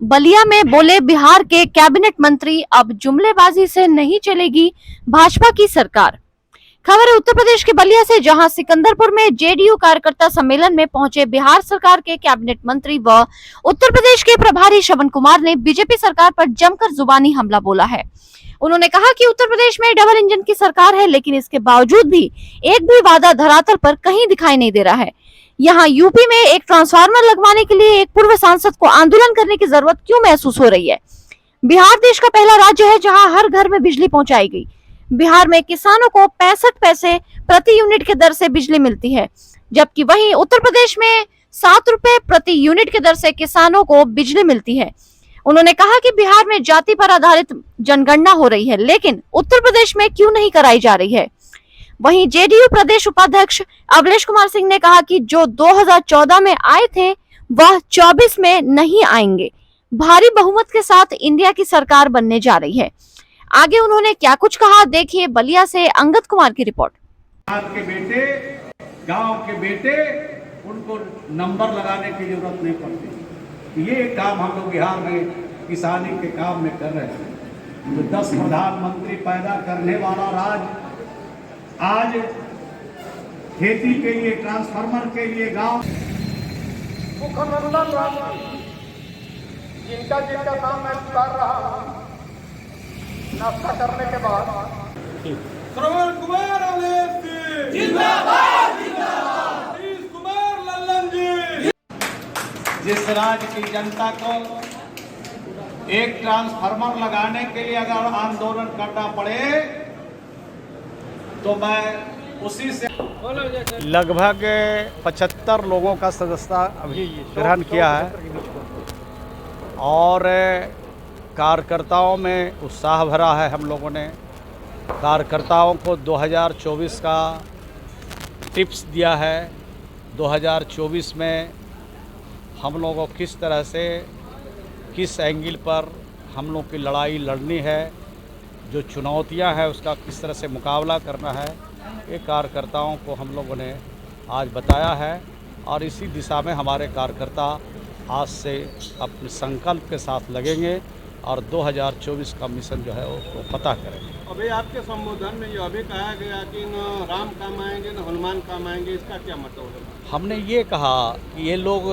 बलिया में बोले बिहार के कैबिनेट मंत्री, अब जुमलेबाजी से नहीं चलेगी भाजपा की सरकार। खबर है उत्तर प्रदेश के बलिया से, जहां सिकंदरपुर में जेडीयू कार्यकर्ता सम्मेलन में पहुंचे बिहार सरकार के कैबिनेट मंत्री व उत्तर प्रदेश के प्रभारी श्रवण कुमार ने बीजेपी सरकार पर जमकर जुबानी हमला बोला है। उन्होंने कहा कि उत्तर प्रदेश में डबल इंजन की सरकार है, लेकिन इसके बावजूद भी एक भी वादा धरातल पर कहीं दिखाई नहीं दे रहा है। यहाँ यूपी में एक ट्रांसफार्मर लगवाने के लिए एक पूर्व सांसद को आंदोलन करने की जरूरत क्यों महसूस हो रही है? बिहार देश का पहला राज्य है जहां हर घर में बिजली पहुंचाई गई। बिहार में किसानों को 65 पैसे प्रति यूनिट के दर से बिजली मिलती है, जबकि वहीं उत्तर प्रदेश में 7 रुपए प्रति यूनिट के दर से किसानों को बिजली मिलती है। उन्होंने कहा कि बिहार में जाति पर आधारित जनगणना हो रही है, लेकिन उत्तर प्रदेश में क्यों नहीं कराई जा रही है। वहीं जेडीयू प्रदेश उपाध्यक्ष अवलेश कुमार सिंह ने कहा कि जो 2014 में आए थे वह 24 में नहीं आएंगे। भारी बहुमत के साथ इंडिया की सरकार बनने जा रही है। आगे उन्होंने क्या कुछ कहा, देखिए बलिया से अंगद कुमार की रिपोर्ट। के बेटे, गांव के बेटे, उनको नंबर लगाने की जरूरत नहीं पड़ती। ये काम हम लोग बिहार में किसानी के काम में कर रहे हैं। तो 10 प्रधानमंत्री पैदा करने वाला राज्य आज खेती के लिए, ट्रांसफार्मर के लिए गांव मुखनंदन राम जिनका काम मैं कर रहा हूं, नाश्ता करने के बाद श्रवण कुमार जिंदाबाद, जिंदाबाद, कुमार लल्लन जी। जिस राज्य की जनता को एक ट्रांसफार्मर लगाने के लिए अगर आंदोलन करना पड़े तो मैं उसी से लगभग 75 लोगों का सदस्यता अभी ग्रहण किया है और कार्यकर्ताओं में उत्साह भरा है। हम लोगों ने कार्यकर्ताओं को 2024 का टिप्स दिया है। 2024 में हम लोगों को किस तरह से, किस एंगल पर हम लोग की लड़ाई लड़नी है, जो चुनौतियां हैं उसका किस तरह से मुकाबला करना है, ये कार्यकर्ताओं को हम लोगों ने आज बताया है। और इसी दिशा में हमारे कार्यकर्ता आज से अपने संकल्प के साथ लगेंगे और 2024 का मिशन जो है वो पता करेंगे। अभी आपके संबोधन में जो अभी कहा गया कि न राम काम आएंगे न हनुमान काम आएंगे, इसका क्या मतलब है? हमने ये कहा कि ये लोग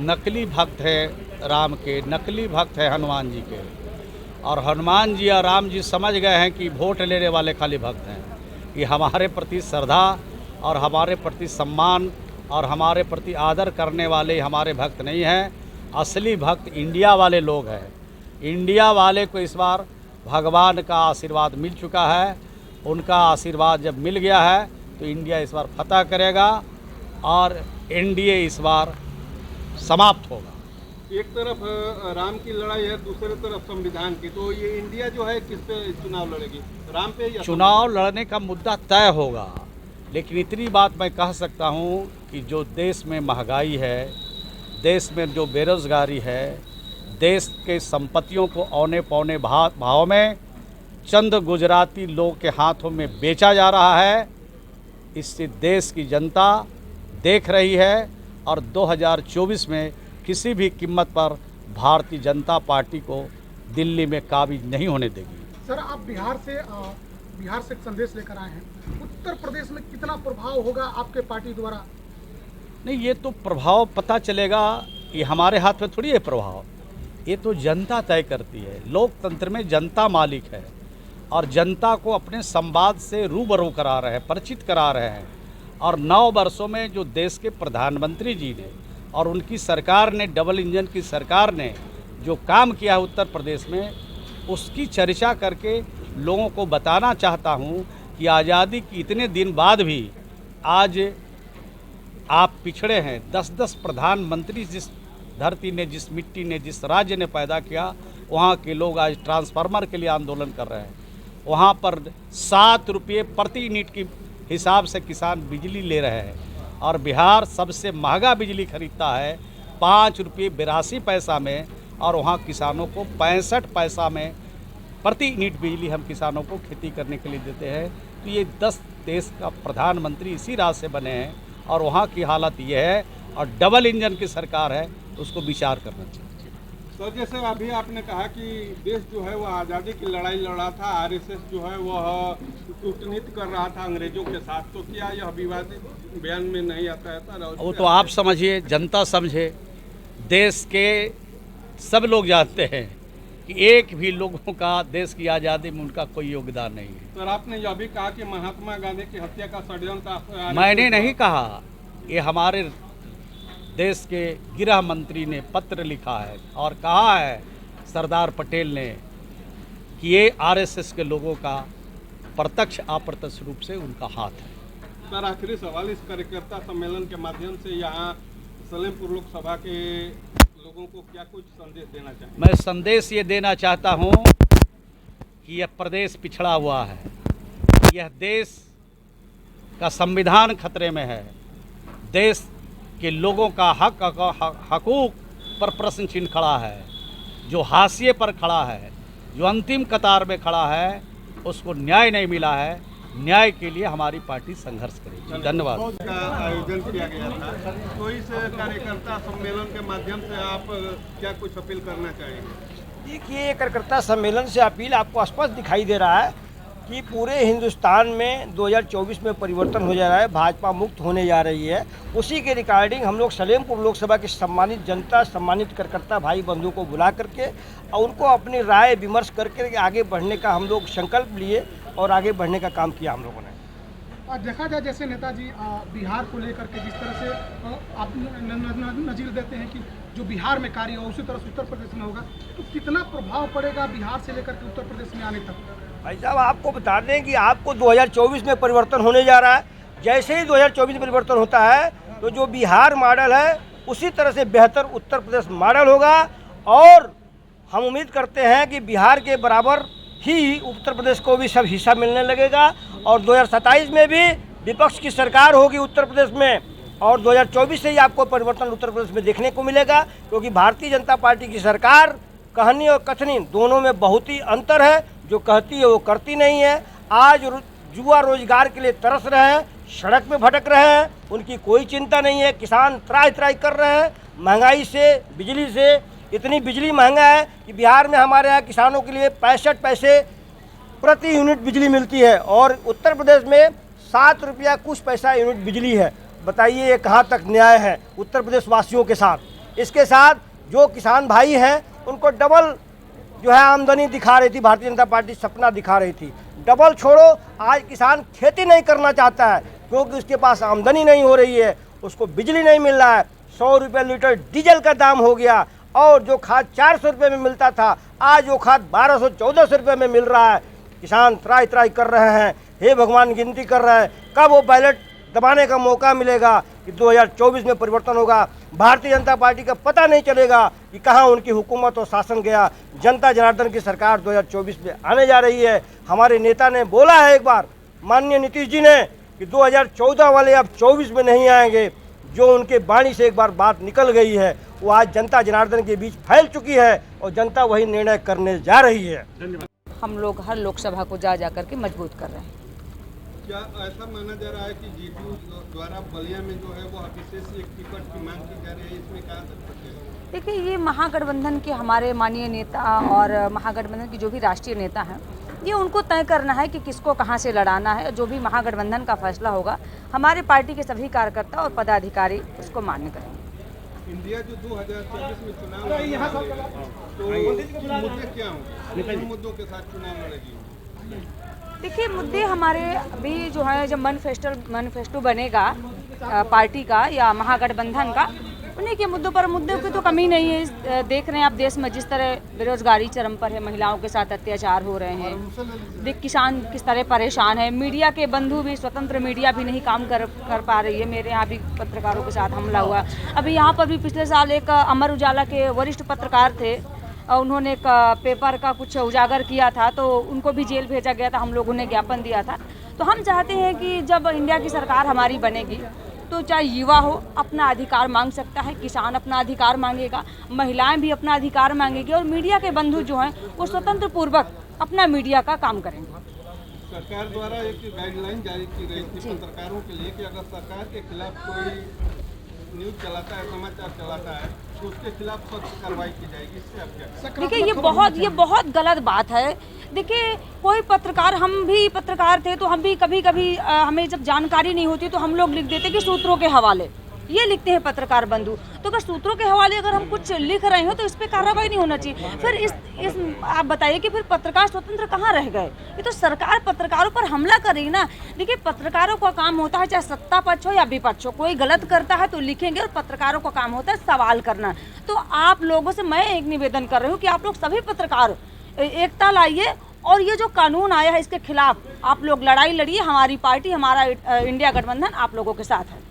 नकली भक्त हैं राम के, नकली भक्त हैं हनुमान जी के, और हनुमान जी और राम जी समझ गए हैं कि वोट लेने वाले खाली भक्त हैं। कि हमारे प्रति श्रद्धा और हमारे प्रति सम्मान और हमारे प्रति आदर करने वाले हमारे भक्त नहीं हैं। असली भक्त इंडिया वाले लोग हैं। इंडिया वाले को इस बार भगवान का आशीर्वाद मिल चुका है। उनका आशीर्वाद जब मिल गया है तो इंडिया इस बार फतह करेगा और एनडीए इस बार समाप्त होगा। एक तरफ राम की लड़ाई है, दूसरी तरफ संविधान की, तो ये इंडिया जो है किस पे चुनाव लड़ेगी, राम पे या? चुनाव लड़ने का मुद्दा तय होगा, लेकिन इतनी बात मैं कह सकता हूँ कि जो देश में महंगाई है, देश में जो बेरोजगारी है, देश के संपत्तियों को औने पौने भाव में चंद गुजराती लोगों के हाथों में बेचा जा रहा है, इससे देश की जनता देख रही है और 2024 में किसी भी कीमत पर भारतीय जनता पार्टी को दिल्ली में काबिज नहीं होने देगी। सर, आप बिहार से एक संदेश लेकर आए हैं। उत्तर प्रदेश में कितना प्रभाव होगा आपके पार्टी द्वारा? नहीं, ये तो प्रभाव पता चलेगा, ये हमारे हाथ में थोड़ी है प्रभाव, ये तो जनता तय करती है। लोकतंत्र में जनता मालिक है और जनता को अपने संवाद से रूबरू करा रहे हैं, परिचित करा रहे हैं। और 9 वर्षों में जो देश के प्रधानमंत्री जी ने और उनकी सरकार ने, डबल इंजन की सरकार ने जो काम किया है उत्तर प्रदेश में, उसकी चर्चा करके लोगों को बताना चाहता हूं कि आज़ादी की इतने दिन बाद भी आज आप पिछड़े हैं। 10-10 प्रधानमंत्री जिस धरती ने, जिस मिट्टी ने, जिस राज्य ने पैदा किया, वहाँ के लोग आज ट्रांसफार्मर के लिए आंदोलन कर रहे हैं। वहाँ पर 7 रुपये प्रति यूनिट की हिसाब से किसान बिजली ले रहे हैं और बिहार सबसे महंगा बिजली खरीदता है 5 रुपये 82 पैसा में, और वहाँ किसानों को 65 पैसा में प्रति यूनिट बिजली हम किसानों को खेती करने के लिए देते हैं। तो ये 10 देश का प्रधानमंत्री इसी राज से बने हैं और वहाँ की हालत ये है, और डबल इंजन की सरकार है, उसको विचार करना चाहिए। तो जैसे अभी आपने कहा कि देश जो है वह आज़ादी की लड़ाई लड़ा था, आरएसएस जो है वह कूटनीति कर रहा था अंग्रेजों के साथ, तो क्या यह विवादित बयान में नहीं आता है? वो तो आप समझिए, जनता समझे। देश के सब लोग जानते हैं कि एक भी लोगों का देश की आज़ादी में उनका कोई योगदान नहीं है। सर, आपने यह भी कहा कि महात्मा गांधी की हत्या का षड्यंत्र मैंने नहीं कहा, ये हमारे देश के गृह मंत्री ने पत्र लिखा है और कहा है सरदार पटेल ने कि ये आरएसएस के लोगों का प्रत्यक्ष अप्रत्यक्ष रूप से उनका हाथ है। सर, आखिरी सवाल, इस कार्यकर्ता सम्मेलन के माध्यम से यहाँ सलेमपुर लोकसभा के लोगों को क्या कुछ संदेश देना चाहिए? मैं संदेश ये देना चाहता हूँ कि यह प्रदेश पिछड़ा हुआ है, यह देश का संविधान खतरे में है, देश के लोगों का हकूक पर प्रश्न चिन्ह खड़ा है, जो हाशिए पर खड़ा है, जो अंतिम कतार में खड़ा है, उसको न्याय नहीं मिला है। न्याय के लिए हमारी पार्टी संघर्ष करेगी। धन्यवाद। का आयोजन किया गया था, तो इस कार्यकर्ता सम्मेलन के माध्यम से आप क्या कुछ अपील करना चाहेंगे? देखिए, ये कार्यकर्ता सम्मेलन से अपील आपको स्पष्ट दिखाई दे रहा है कि पूरे हिंदुस्तान में 2024 में परिवर्तन हो जा रहा है, भाजपा मुक्त होने जा रही है। उसी के रिगार्डिंग हम लोग सलेमपुर लोकसभा की सम्मानित जनता, सम्मानित कार्यकर्ता भाई बंधु को बुला करके और उनको अपनी राय विमर्श करके आगे बढ़ने का हम लोग संकल्प लिए और आगे बढ़ने का काम किया हम लोगों ने। देखा जाए जैसे नेताजी बिहार को लेकर के जिस तरह से आप नज़ीर देते हैं कि जो बिहार में कार्य हो उसी तरह से उत्तर प्रदेश में होगा, तो कितना प्रभाव पड़ेगा बिहार से लेकर के उत्तर प्रदेश में आने तक? भाई साहब, आपको बता दें कि आपको 2024 में परिवर्तन होने जा रहा है। जैसे ही 2024 में परिवर्तन होता है तो जो बिहार मॉडल है उसी तरह से बेहतर उत्तर प्रदेश मॉडल होगा और हम उम्मीद करते हैं कि बिहार के बराबर ही उत्तर प्रदेश को भी सब हिस्सा मिलने लगेगा और 2027 में भी विपक्ष की सरकार होगी उत्तर प्रदेश में और 2024 से ही आपको परिवर्तन उत्तर प्रदेश में देखने को मिलेगा, क्योंकि भारतीय जनता पार्टी की सरकार कहनी और कथनी दोनों में बहुत ही अंतर है। जो कहती है वो करती नहीं है। आज युवा रोजगार के लिए तरस रहे हैं, सड़क में भटक रहे हैं, उनकी कोई चिंता नहीं है। किसान त्राही त्राही कर रहे हैं महंगाई से, बिजली से। इतनी बिजली महंगा है कि बिहार में हमारे यहाँ किसानों के लिए 65 पैसे प्रति यूनिट बिजली मिलती है और उत्तर प्रदेश में 7 रुपया कुछ पैसा यूनिट बिजली है। बताइए ये कहाँ तक न्याय है उत्तर प्रदेश वासियों के साथ। इसके साथ जो किसान भाई हैं उनको डबल जो है आमदनी दिखा रही थी भारतीय जनता पार्टी, सपना दिखा रही थी। डबल छोड़ो, आज किसान खेती नहीं करना चाहता है क्योंकि उसके पास आमदनी नहीं हो रही है, उसको बिजली नहीं मिल रहा है। 100 रुपये लीटर डीजल का दाम हो गया और जो खाद 400 रुपये में मिलता था आज वो खाद 1200-1400 रुपये में मिल रहा है। किसान त्राही त्राही कर रहे हैं, हे भगवान गिनती कर रहे हैं कब वो बैलेट दबाने का मौका मिलेगा कि 2024 में परिवर्तन होगा। भारतीय जनता पार्टी का पता नहीं चलेगा कि कहाँ उनकी हुकूमत और शासन गया। जनता जनार्दन की सरकार 2024 में आने जा रही है। हमारे नेता ने बोला है एक बार, माननीय नीतीश जी ने, कि 2014 वाले अब 24 में नहीं आएंगे। जो उनके वाणी से एक बार बात निकल गई है वो आज जनता जनार्दन के बीच फैल चुकी है और जनता वही निर्णय करने जा रही है। हम लोग हर लोकसभा को जा जा करके मजबूत कर रहे हैं। क्या ऐसा माना जा रहा है कि जीतू द्वारा बलिया में जो है वो विशेष एक टिकट की मांग की जा रही है, इसमें क्या सकते हैं? देखिए, ये महागठबंधन के हमारे माननीय नेता और महागठबंधन की जो भी राष्ट्रीय नेता हैं, ये उनको तय करना है कि किसको कहाँ से लड़ाना है। जो भी महागठबंधन का फैसला होगा हमारे पार्टी के सभी कार्यकर्ता और पदाधिकारी उसको मान्य करेंगे। इंडिया जो 2024 में चुनाव लड़ेगा, तो मुद्दे क्या होंगे, किन मुद्दों के साथ चुनाव लड़ेगी? देखिए, मुद्दे हमारे अभी जो है, जब मैनिफेस्टो बनेगा पार्टी का या महागठबंधन का, उन्हीं के मुद्दों की तो कमी नहीं है। देख रहे हैं आप देश में जिस तरह बेरोजगारी चरम पर है, महिलाओं के साथ अत्याचार हो रहे हैं, देख किसान किस तरह परेशान है, मीडिया के बंधु भी, स्वतंत्र मीडिया भी नहीं काम कर पा रही है। मेरे यहाँ भी पत्रकारों के साथ हमला हुआ। अभी यहाँ पर भी पिछले साल एक अमर उजाला के वरिष्ठ पत्रकार थे, उन्होंने एक पेपर का कुछ उजागर किया था तो उनको भी जेल भेजा गया था। हम लोगों ने ज्ञापन दिया था। तो हम चाहते हैं कि जब इंडिया की सरकार हमारी बनेगी तो चाहे युवा हो अपना अधिकार मांग सकता है, किसान अपना अधिकार मांगेगा, महिलाएं भी अपना अधिकार मांगेगी और मीडिया के बंधु जो हैं वो स्वतंत्र पूर्वक अपना मीडिया का काम करेंगे। सरकार द्वारा एक गाइडलाइन जारी की गई थी पत्रकारों के लिए कि अगर सरकार के खिलाफ कोई न्यूज चलाता है, समाचार चलाता है, तो उसके खिलाफ सख्त कार्रवाई की जाएगी। इससे आप क्या देखिए ये बहुत गलत बात है। देखिए कोई पत्रकार, हम भी पत्रकार थे तो हम भी कभी कभी हमें जब जानकारी नहीं होती तो हम लोग लिख देते कि सूत्रों के हवाले, ये लिखते हैं पत्रकार बंधु। तो अगर सूत्रों के हवाले अगर हम कुछ लिख रहे हो तो इस पे कार्रवाई नहीं होना चाहिए। फिर इस आप बताइए कि फिर पत्रकार स्वतंत्र कहाँ रह गए? ये तो सरकार पत्रकारों पर हमला करेगी ना। देखिए पत्रकारों का काम होता है, चाहे सत्ता पक्ष हो या विपक्ष हो, कोई गलत करता है तो लिखेंगे, और पत्रकारों का काम होता है सवाल करना। तो आप लोगों से मैं एक निवेदन कर रही हूँ कि आप लोग सभी पत्रकार एकता लाइए, और ये जो कानून आया है इसके खिलाफ आप लोग लड़ाई लड़िए। हमारी पार्टी, हमारा इंडिया गठबंधन आप लोगों के साथ है।